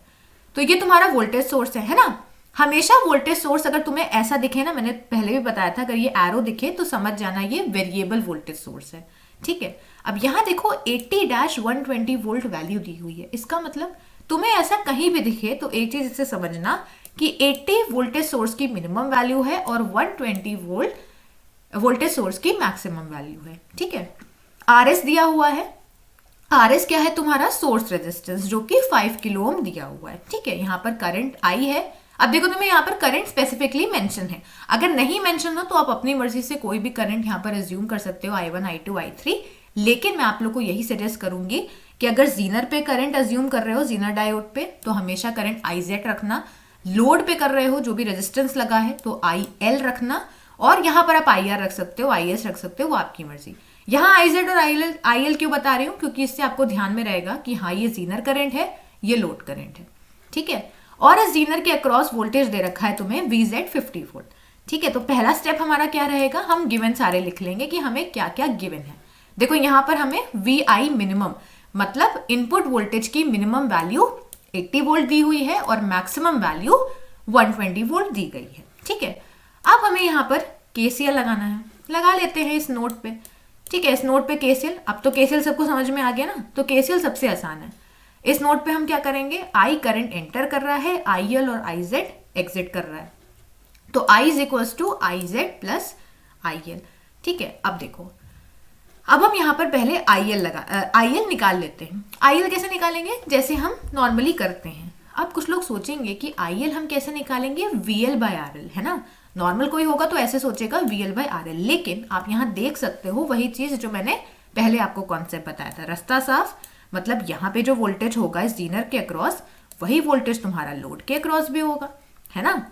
तो ये तुम्हारा वोल्टेज सोर्स है ना। हमेशा वोल्टेज सोर्स अगर तुम्हें ऐसा दिखे ना, मैंने पहले भी बताया था, अगर ये एरो दिखे तो समझ जाना ये वेरिएबल वोल्टेज सोर्स है। ठीक है, अब यहाँ देखो 80-120 वोल्ट वैल्यू दी हुई है। इसका मतलब तुम्हें ऐसा कहीं भी दिखे तो एक चीज इससे समझना कि 80 वोल्टेज सोर्स की मिनिमम वैल्यू है और 120 वोल्ट वोल्टेज सोर्स की मैक्सिमम वैल्यू है। ठीक है, RS दिया हुआ है। RS क्या है, तुम्हारा सोर्स रेजिस्टेंस, जो कि 5 किलो ओम दिया हुआ है। ठीक है, यहाँ पर करंट I है, अब देखो तुम्हें यहाँ पर करंट स्पेसिफिकली मेंशन है, अगर नहीं मेंशन हो तो आप अपनी मर्जी से कोई भी करंट यहाँ पर एज्यूम कर सकते हो, I1, I2, I3, लेकिन मैं आप लोग को यही सजेस्ट करूंगी कि अगर जीनर पे करंट एज्यूम कर रहे हो, जीनर डायोड पे, तो हमेशा करंट IZ रखना, लोड पे कर रहे हो जो भी रेजिस्टेंस लगा है तो IL रखना, और यहाँ पर आप IR रख सकते हो, IS रख सकते हो, वो आपकी मर्जी। यहाँ IZ और IL क्यों बता रही हूँ, क्योंकि इससे आपको ध्यान में रहेगा कि हाँ ये जीनर करंट है, ये लोड करंट है, ठीक है। और इस जीनर के अक्रॉस वोल्टेज दे रखा है तुम्हें VZ 50 वोल्ट, ठीक है। तो पहला स्टेप हमारा क्या रहेगा, हम गिवन सारे लिख लेंगे कि हमें क्या क्या गिवन है। देखो यहाँ पर हमें VI मिनिमम मतलब इनपुट वोल्टेज की मिनिमम वैल्यू 80 वोल्ट दी हुई है और मैक्सिमम वैल्यू 120 वोल्ट दी गई है, ठीक है। अब हमें यहाँ पर KCL लगाना है, लगा लेते हैं इस नोड पे, ठीक है। इस नोड पे KCL, अब तो KCL सबको समझ में आ गया ना, तो KCL सबसे आसान है। इस नोड पे हम क्या करेंगे, I करंट एंटर कर रहा है, IL और IZ एग्जिट कर रहा है, तो I is equals to IZ plus IL, ठीक है। अब देखो, अब हम यहाँ पर पहले IL निकाल लेते हैं। IL कैसे निकालेंगे, जैसे हम नॉर्मली करते हैं। अब कुछ लोग सोचेंगे कि IL हम कैसे निकालेंगे, VL/RL, है ना। नॉर्मल कोई होगा तो ऐसे सोचेगा VL/RL, लेकिन आप यहाँ देख सकते हो वही चीज जो मैंने पहले आपको कॉन्सेप्ट बताया था, रास्ता साफ, मतलब यहाँ पे जो वोल्टेज होगा इस जीनर के अक्रॉस, वही वोल्टेज तुम्हारा लोड के अक्रॉस भी होगा, है ना।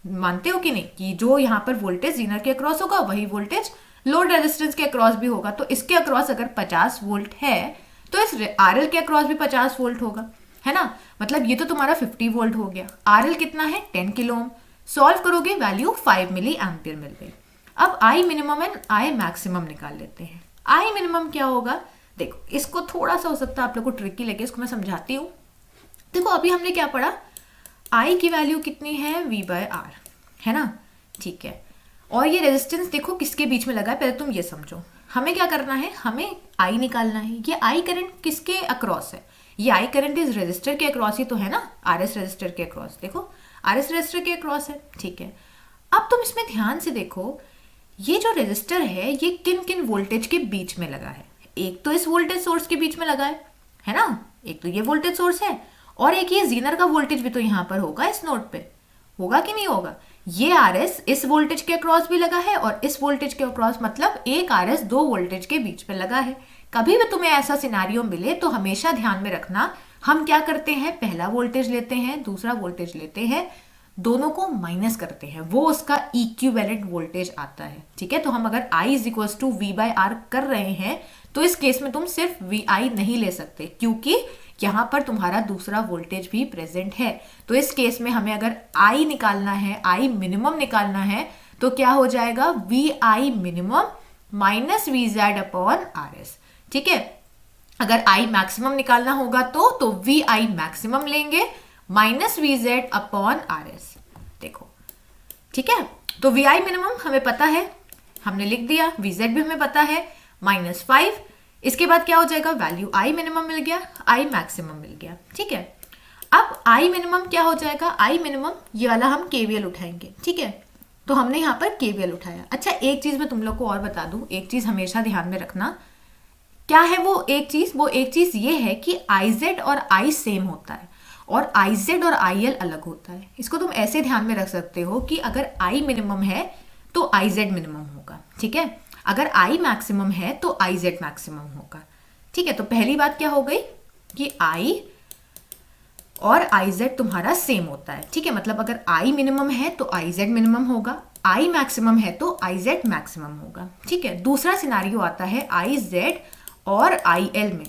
मानते हो कि नहीं कि जो यहाँ पर वोल्टेज जीनर के अक्रॉस होगा वही वोल्टेज लोड रेजिस्टेंस के अक्रॉस भी होगा। तो इसके अक्रॉस अगर 50 वोल्ट है तो इस RL के अक्रॉस भी 50 वोल्ट होगा, है ना। मतलब ये तो तुम्हारा 50 वोल्ट हो गया। RL कितना है, 10 किलो ओम। सॉल्व करोगे वैल्यू 5 मिली एम्पियर मिल गई। अब I minimum and I maximum निकाल लेते हैं। I मिनिमम क्या होगा, देखो इसको थोड़ा सा हो सकता है आप लोग को ट्रिकी लगे, इसको मैं समझाती हूँ। देखो अभी हमने क्या पढ़ा, I की वैल्यू कितनी है, V/R, है ना, ठीक है। और ये रेजिस्टेंस देखो किसके बीच में लगा है, पहले तुम ये समझो। हमें क्या करना है, हमें I निकालना है। ये I करंट किसके अक्रॉस है, ये I करंट इस रेजिस्टर के अक्रॉस ही तो है ना, RS रेजिस्टर के अक्रॉस, देखो RS रेजिस्टर के अक्रॉस है, ठीक है। अब तुम इसमें ध्यान से देखो, ये जो रेजिस्टर है ये किन किन वोल्टेज के बीच में लगा है। एक तो इस वोल्टेज सोर्स के बीच में लगा है ना, एक तो ये वोल्टेज सोर्स है, और एक ये जीनर का वोल्टेज भी तो यहाँ पर होगा, इस नोड पे होगा कि नहीं होगा। ये RS इस वोल्टेज के अक्रॉस भी लगा है और इस वोल्टेज के अक्रॉस, मतलब एक RS दो वोल्टेज के बीच में लगा है। कभी भी तुम्हें ऐसा सिनेरियो मिले तो हमेशा ध्यान में रखना, हम क्या करते हैं, पहला वोल्टेज लेते हैं, दूसरा वोल्टेज लेते हैं, दोनों को माइनस करते हैं, वो उसका इक्विवेलेंट वोल्टेज आता है, ठीक है। तो हम अगर I is equals to V/R कर रहे हैं तो इस केस में तुम सिर्फ VI नहीं ले सकते, क्योंकि यहाँ पर तुम्हारा दूसरा वोल्टेज भी प्रेजेंट है। तो इस केस में हमें अगर I निकालना है, I मिनिमम निकालना है, तो क्या हो जाएगा, VI मिनिमम माइनस VZ/RS, ठीक है। अगर I मैक्सिमम निकालना होगा तो VI मैक्सिमम लेंगे माइनस VZ/RS, देखो, ठीक है। तो VI मिनिमम हमें पता है, हमने लिख दिया, VZ भी हमें पता है, -5। इसके बाद क्या हो जाएगा, वैल्यू I मिनिमम मिल गया, I मैक्सिमम मिल गया, ठीक है। अब I मिनिमम क्या हो जाएगा, I मिनिमम ये वाला हम KVL उठाएंगे, ठीक है। तो हमने यहाँ पर KVL उठाया। अच्छा एक चीज मैं तुम लोग को और बता दूं, एक चीज हमेशा ध्यान में रखना, क्या है वो एक चीज ये है कि IZ और I सेम होता है और IZ और IL अलग होता है। इसको तुम ऐसे ध्यान में रख सकते हो कि अगर I मिनिमम है तो IZ मिनिमम होगा, ठीक है। अगर I मैक्सिमम है तो IZ मैक्सिमम होगा, ठीक है। तो पहली बात क्या हो गई कि I और IZ तुम्हारा सेम होता है, ठीक है। मतलब अगर I मिनिमम है तो IZ मिनिमम होगा, I मैक्सिमम है तो IZ मैक्सिमम होगा, ठीक है। दूसरा सिनारियो आता है IZ और IL में।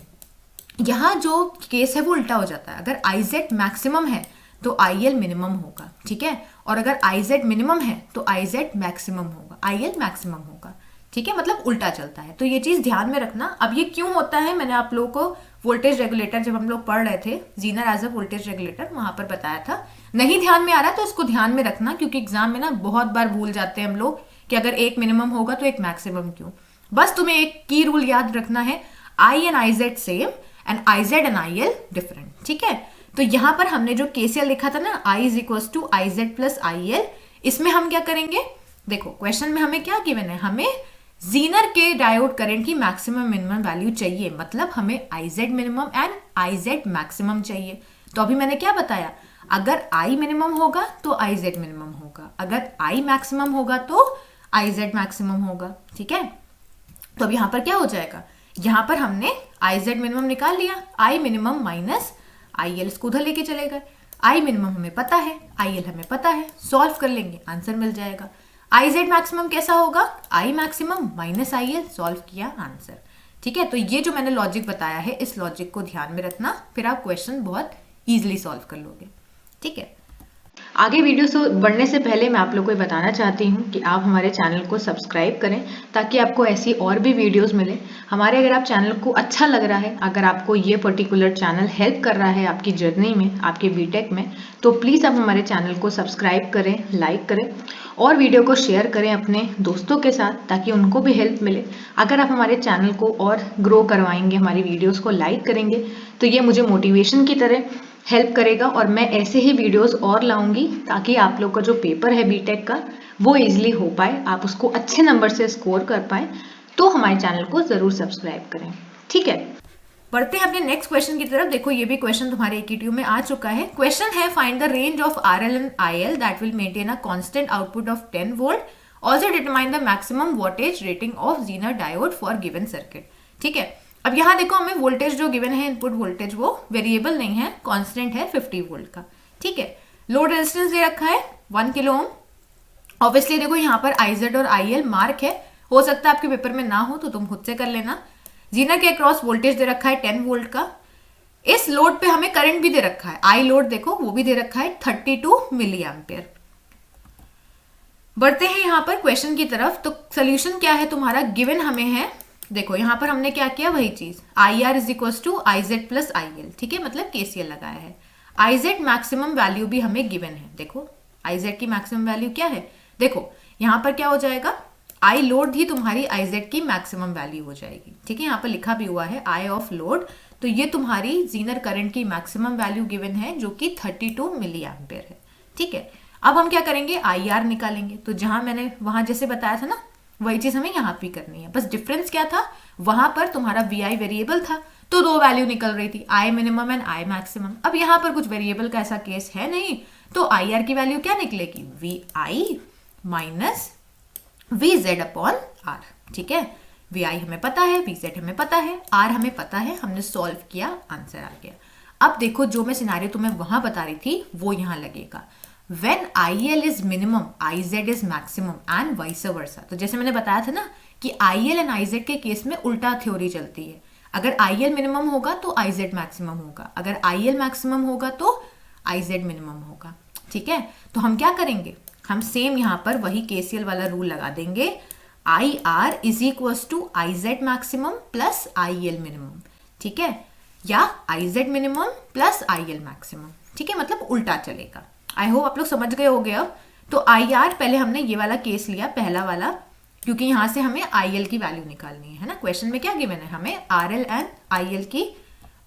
यहाँ जो केस है वो उल्टा हो जाता है, अगर IZ मैक्सिमम है तो IL मिनिमम होगा, ठीक है। और अगर IZ मिनिमम है तो IZ मैक्सिमम होगा, IL मैक्सिमम होगा, ठीक है। मतलब उल्टा चलता है, तो ये चीज ध्यान में रखना। अब ये क्यों होता है, मैंने आप लोगों को वोल्टेज रेगुलेटर जब हम लोग पढ़ रहे थे, zener as a voltage regulator, वहां पर बताया था। नहीं ध्यान में आ रहा तो इसको ध्यान में रखना, क्योंकि एग्जाम में ना बहुत बार भूल जाते हैं हम लोग कि अगर एक मिनिमम होगा तो एक मैक्सिमम क्यों। बस तुम्हें एक की रूल याद रखना है, I and IZ same and IZ and IL different, ठीक है। तो यहाँ पर हमने जो KCL लिखा था ना, I is equal to IZ plus IL, इसमें हम क्या करेंगे, देखो क्वेश्चन में हमें क्या गिवन है, हमें जीनर के डायोड करंट की मैक्सिमम मिनिमम वैल्यू चाहिए, मतलब हमें IZ minimum and IZ maximum चाहिए। तो अभी मैंने क्या बताया, अगर आई मिनिमम होगा तो आई जेड मिनिमम होगा, अगर आई मैक्सिमम होगा तो आई जेड मैक्सिमम होगा। ठीक है, तो अब यहाँ पर क्या हो जाएगा, यहाँ पर हमने आई जेड मिनिमम निकाल लिया, I minimum minus I L, इसको उधर लेके चले गए। आई मिनिमम हमें पता है, आई एल हमें पता है, सॉल्व कर लेंगे आंसर मिल जाएगा। आई जेड मैक्सिमम कैसा होगा, I maximum minus I L, solve किया आंसर। ठीक है, तो ये जो मैंने लॉजिक बताया है, इस लॉजिक को ध्यान में रखना, फिर आप क्वेश्चन बहुत ईजिली सॉल्व कर लोगे। ठीक है, आगे वीडियो से बढ़ने से पहले मैं आप लोग को बताना चाहती हूँ कि आप हमारे चैनल को सब्सक्राइब करें ताकि आपको ऐसी और भी वीडियोस मिले। हमारे अगर आप चैनल को अच्छा लग रहा है, अगर आपको ये पर्टिकुलर चैनल हेल्प कर रहा है आपकी जर्नी में, आपके बीटेक में, तो प्लीज़ आप हमारे चैनल को सब्सक्राइब करें, लाइक करें और वीडियो को शेयर करें अपने दोस्तों के साथ ताकि उनको भी हेल्प मिले। अगर आप हमारे चैनल को और ग्रो करवाएंगे, हमारी वीडियोज़ को लाइक करेंगे, तो ये मुझे मोटिवेशन की तरह हेल्प करेगा और मैं ऐसे ही वीडियोस और लाऊंगी ताकि आप लोग का जो पेपर है बीटेक का वो इजीली हो पाए, आप उसको अच्छे नंबर से स्कोर कर पाए। तो हमारे चैनल को जरूर सब्सक्राइब करें। ठीक है, बढ़ते हैं अपने नेक्स्ट क्वेश्चन की तरफ। देखो ये भी क्वेश्चन तुम्हारे एकीट्यू में आ चुका है। क्वेश्चन है find the range of RL and IL that will maintain a constant output of 10 volt, also determine the maximum voltage rating of zener diode for given circuit. ठीक है, अब यहाँ देखो हमें वोल्टेज जो गिवन है, इनपुट वोल्टेज, वो variable नहीं है, कांस्टेंट है 50 वोल्ट का। ठीक है, लोड रेजिस्टेंस दे रखा है 1 किलो ओम। ऑब्वियसली देखो यहाँ पर आईजेड और आईएल मार्क है, हो सकता है आपके पेपर में ना हो तो तुम खुद से कर लेना। जीनर के अक्रॉस वोल्टेज दे रखा है 10 वोल्ट का। इस लोड पे हमें करंट भी दे रखा है, आई लोड देखो वो भी दे रखा है 32 मिली एम्पियर। बढ़ते हैं यहाँ पर क्वेश्चन की तरफ। तो सोल्यूशन क्या है तुम्हारा, गिवन हमें है, देखो यहाँ पर हमने क्या किया, वही चीज, I R is equal to I Z plus I L. ठीक है, मतलब केसीएल लगाया है। आई जेड मैक्सिमम वैल्यू भी हमें गिवन है, देखो आई जेड की मैक्सिमम वैल्यू क्या है, देखो यहाँ पर क्या हो जाएगा, आई लोड ही तुम्हारी आई जेड की मैक्सिमम वैल्यू हो जाएगी। ठीक है, यहाँ पर लिखा भी हुआ है आई ऑफ लोड, तो ये तुम्हारी जीनर करंट की मैक्सिमम वैल्यू गिवन है जो कि 32 मिली एम्पियर है। ठीक है, अब हम क्या करेंगे, आई आर निकालेंगे। तो जहां मैंने वहां जैसे बताया था ना, वही चीज हमें यहाँ भी करनी है, बस डिफरेंस क्या था, वहां पर तुम्हारा वी आई वेरिएबल था तो दो वैल्यू निकल रही थी, I minimum and I maximum. अब यहाँ पर कुछ वेरिएबल का ऐसा केस है नहीं, तो आई आर की वैल्यू क्या निकलेगी, V I minus V Z upon R. ठीक है, वी आई हमें पता है, वी जेड हमें पता है, आर हमें पता है, हमने सॉल्व किया, आंसर आ गया। अब देखो जो मैं सिनारियो तुम्हें वहां बता रही थी वो यहाँ लगेगा, when IL is minimum, IZ is maximum and vice versa। तो जैसे मैंने बताया था ना कि IL एंड IZ के केस में उल्टा थ्योरी चलती है, अगर IL मिनिमम होगा तो IZ मैक्सिमम होगा, अगर IL मैक्सिमम होगा तो IZ मिनिमम होगा। ठीक है, तो हम क्या करेंगे, हम सेम यहाँ पर वही KCL वाला रूल लगा देंगे, IR is equal to IZ maximum plus IL minimum. ठीक है, या IZ minimum plus IL maximum. ठीक है, मतलब उल्टा चलेगा। आई होप आप लोग समझ गए होंगे। अब तो आई आर, पहले हमने ये वाला केस लिया, पहला वाला, क्योंकि यहां से हमें आई एल की वैल्यू निकालनी है ना, क्वेश्चन में क्या गिवन है, हमें R L and I L की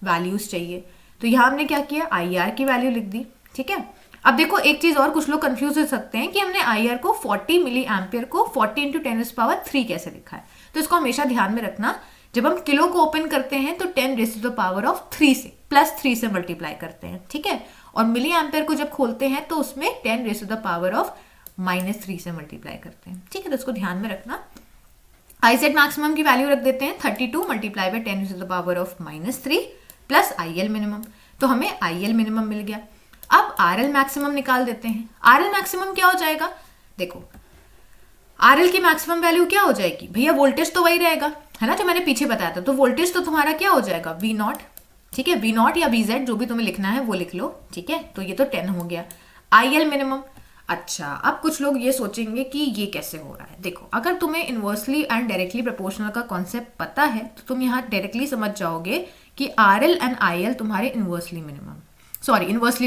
वैल्यूज चाहिए। तो यहाँ हमने क्या किया, आई आर की वैल्यू लिख दी। ठीक है, अब देखो एक चीज और, कुछ लोग कंफ्यूज हो सकते हैं कि हमने आई आर को 40 मिली एम्पियर को 40 इंटू 10⁻³ कैसे लिखा है। तो इसको हमेशा ध्यान में रखना, जब हम किलो को ओपन करते हैं तो 10⁻³ से +3 से मल्टीप्लाई करते हैं। ठीक है, और मिली एम्पेयर को जब खोलते हैं तो उसमें 10⁻³ से मल्टीप्लाई करते हैं। ठीक है, तो इसको ध्यान में रखना। आई जेड मैक्सिमम की वैल्यू रख देते हैं 32 multiply by 10⁻³ plus I L minimum, तो हमें आई एल मिनिमम मिल गया। अब आर एल मैक्सिमम निकाल देते हैं। आर एल मैक्सिमम क्या हो जाएगा, देखो आर एल की मैक्सिमम वैल्यू क्या हो जाएगी भैया, वोल्टेज तो वही रहेगा है ना जो मैंने पीछे बताया था, तो वोल्टेज तो तुम्हारा क्या हो जाएगा, वी नॉट। ठीक है, वी नॉट या वी जेड जो भी तुम्हें लिखना है वो लिख लो। ठीक है, तो ये तो 10 हो गया। आई एल मिनिमम, अच्छा अब कुछ लोग ये सोचेंगे कि ये कैसे हो रहा है। देखो अगर तुम्हें इनवर्सली एंड डायरेक्टली प्रोपोर्शनल का कॉन्सेप्ट पता है तो तुम यहाँ डायरेक्टली समझ जाओगे कि R L and I L तुम्हारे इनवर्सली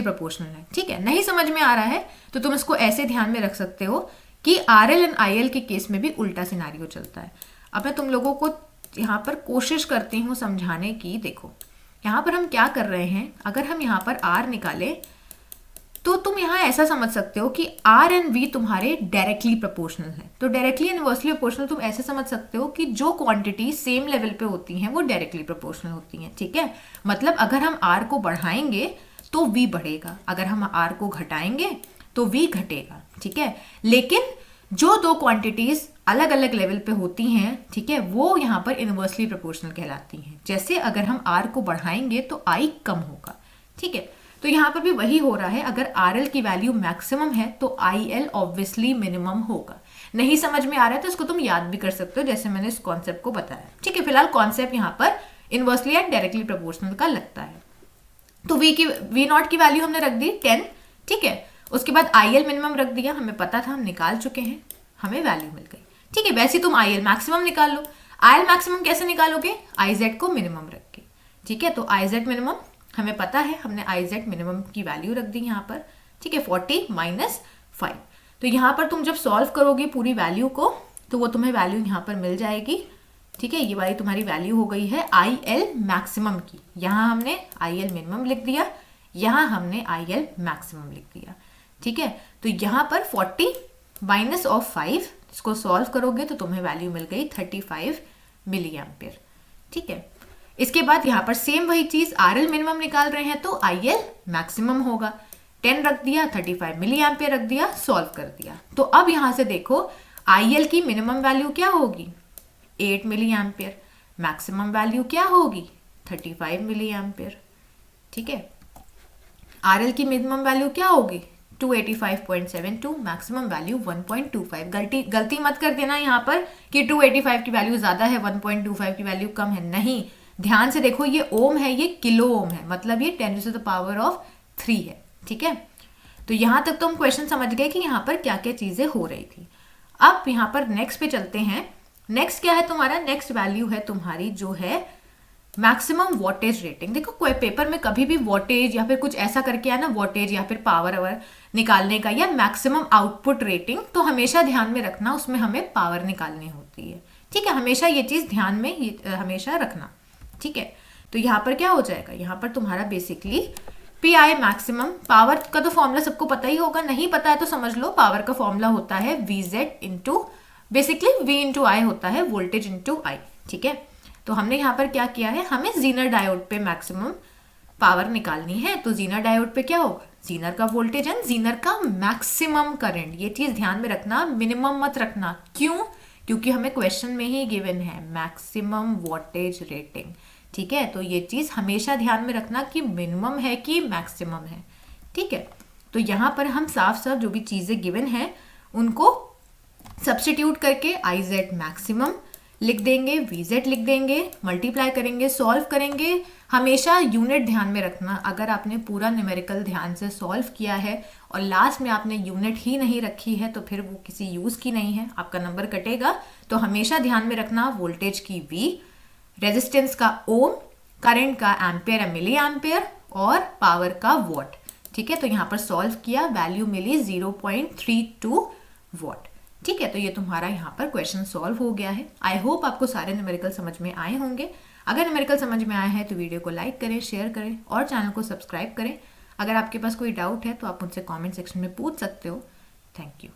प्रोपोर्शनल है। ठीक है, नहीं समझ में आ रहा है तो तुम इसको ऐसे ध्यान में रख सकते हो कि R L and I L के केस में भी उल्टा सिनारियो चलता है। अब मैं तुम लोगों को यहाँ पर कोशिश करती हूँ समझाने की। देखो यहाँ पर हम क्या कर रहे हैं, अगर हम यहाँ पर आर निकाले तो तुम यहाँ ऐसा समझ सकते हो कि आर एंड वी तुम्हारे डायरेक्टली प्रोपोर्शनल है। तो डायरेक्टली इनवर्सली प्रोपोर्शनल तुम ऐसे समझ सकते हो कि जो क्वांटिटी सेम लेवल पे होती हैं वो डायरेक्टली प्रोपोर्शनल होती हैं। ठीक है, मतलब अगर हम आर को बढ़ाएंगे तो V बढ़ेगा, अगर हम R को घटाएंगे तो V घटेगा, ठीक है। लेकिन जो दो क्वांटिटीज अलग अलग लेवल पे होती हैं, ठीक है, वो यहाँ पर इनवर्सली प्रोपोर्शनल कहलाती हैं। जैसे अगर हम R को बढ़ाएंगे तो I कम होगा, ठीक है। तो यहाँ पर भी वही हो रहा है, अगर RL की वैल्यू मैक्सिमम है तो IL ऑब्वियसली मिनिमम होगा। नहीं समझ में आ रहा है तो इसको तुम याद भी कर सकते हो, जैसे मैंने इस कॉन्सेप्ट को बताया, ठीक है। फिलहाल कॉन्सेप्ट यहाँ पर इनवर्सली एंड डायरेक्टली प्रोपोर्शनल का लगता है। तो V नॉट की वैल्यू हमने रख दी 10, ठीक है। उसके बाद IL मिनिमम रख दिया, हमें पता था, हम निकाल चुके हैं, हमें वैल्यू मिल गई, ठीक है। वैसे तुम IL मैक्सिमम निकाल लो। IL मैक्सिमम कैसे निकालोगे? IZ को मिनिमम रख के, ठीक है। तो IZ मिनिमम हमें पता है, हमने IZ मिनिमम की वैल्यू रख दी यहाँ पर, ठीक है, 40 - 5। तो यहाँ पर तुम जब सॉल्व करोगे पूरी वैल्यू को तो वो तुम्हें वैल्यू यहाँ पर मिल जाएगी, ठीक है। ये वाली तुम्हारी वैल्यू हो गई है IL मैक्सिमम की। यहाँ हमने IL मिनिमम लिख दिया, यहाँ हमने IL मैक्सिमम लिख दिया, ठीक है। तो यहाँ पर 40 - 5 इसको सॉल्व करोगे तो तुम्हें वैल्यू मिल गई 35 मिली एम्पियर, ठीक है। इसके बाद यहाँ पर सेम वही चीज, RL मिनिमम निकाल रहे हैं तो IL मैक्सिमम होगा, 10 रख दिया, 35 मिली एम्पियर रख दिया, सॉल्व कर दिया। तो अब यहाँ से देखो IL की मिनिमम वैल्यू क्या होगी? 8 मिली एम्पियर। मैक्सिमम वैल्यू क्या होगी? 35 मिली एम्पियर, ठीक है। RL की मिनिमम वैल्यू क्या होगी? 285.72, मैक्सिमम वैल्यू 1.25। गलती मत कर देना यहाँ पर कि 285 की वैल्यू ज्यादा है, 1.25 की वैल्यू कम है, नहीं। ध्यान से देखो, ये ओम है, ये किलो ओम है, मतलब ये 10⁻³ है, ठीक है। तो यहाँ तक तो हम क्वेश्चन समझ गए कि यहाँ पर क्या क्या चीजें हो रही थी। अब यहाँ पर नेक्स्ट पे चलते हैं। नेक्स्ट क्या है तुम्हारा? नेक्स्ट वैल्यू है तुम्हारी जो है मैक्सिमम वोल्टेज रेटिंग। देखो कोई पेपर में कभी भी वोल्टेज या फिर कुछ ऐसा करके आया ना, वोल्टेज या फिर पावर अवर निकालने का, या मैक्सिमम आउटपुट रेटिंग, तो हमेशा ध्यान में रखना उसमें हमें पावर निकालनी होती है, ठीक है। हमेशा ये चीज ध्यान में हमेशा रखना, ठीक है। तो यहाँ पर क्या हो जाएगा? यहाँ पर तुम्हारा बेसिकली PI मैक्सिमम, पावर का तो फॉर्मूला सबको पता ही होगा, नहीं पता है तो समझ लो, पावर का फॉर्मूला होता है VZ into, basically V into I होता है वोल्टेज इंटू I, ठीक है। तो हमने यहाँ पर क्या किया है, हमें जीनर डायोड पे मैक्सिमम पावर निकालनी है। तो जीनर डायोड पे क्या होगा? जीनर का वोल्टेज एंड जीनर का मैक्सिमम करंट, ये चीज ध्यान में रखना, मिनिमम मत रखना। क्यों? क्योंकि हमें क्वेश्चन में ही गिवन है मैक्सिमम वोल्टेज रेटिंग, ठीक है। तो ये चीज हमेशा ध्यान में रखना कि मिनिमम है कि मैक्सिमम है, ठीक है। तो यहाँ पर हम साफ साफ जो भी चीजें गिवन है उनको सब्स्टिट्यूट करके IZ मैक्सिमम लिख देंगे, VZ लिख देंगे, मल्टीप्लाई करेंगे, सॉल्व करेंगे। हमेशा यूनिट ध्यान में रखना। अगर आपने पूरा न्यूमेरिकल ध्यान से सॉल्व किया है और लास्ट में आपने यूनिट ही नहीं रखी है तो फिर वो किसी यूज की नहीं है, आपका नंबर कटेगा। तो हमेशा ध्यान में रखना वोल्टेज की V, रेजिस्टेंस का ओम, करंट का एम्पियर या मिली एम्पियर, और पावर का वॉट, ठीक है। तो यहाँ पर सॉल्व किया, वैल्यू मिली 0.32 वॉट, ठीक है। तो ये तुम्हारा यहाँ पर क्वेश्चन सॉल्व हो गया है। आई होप आपको सारे न्यूमेरिकल समझ में आए होंगे। अगर न्यूमेरिकल समझ में आए हैं तो वीडियो को लाइक करें, शेयर करें और चैनल को सब्सक्राइब करें। अगर आपके पास कोई डाउट है तो आप मुझसे कमेंट सेक्शन में पूछ सकते हो। Thank you.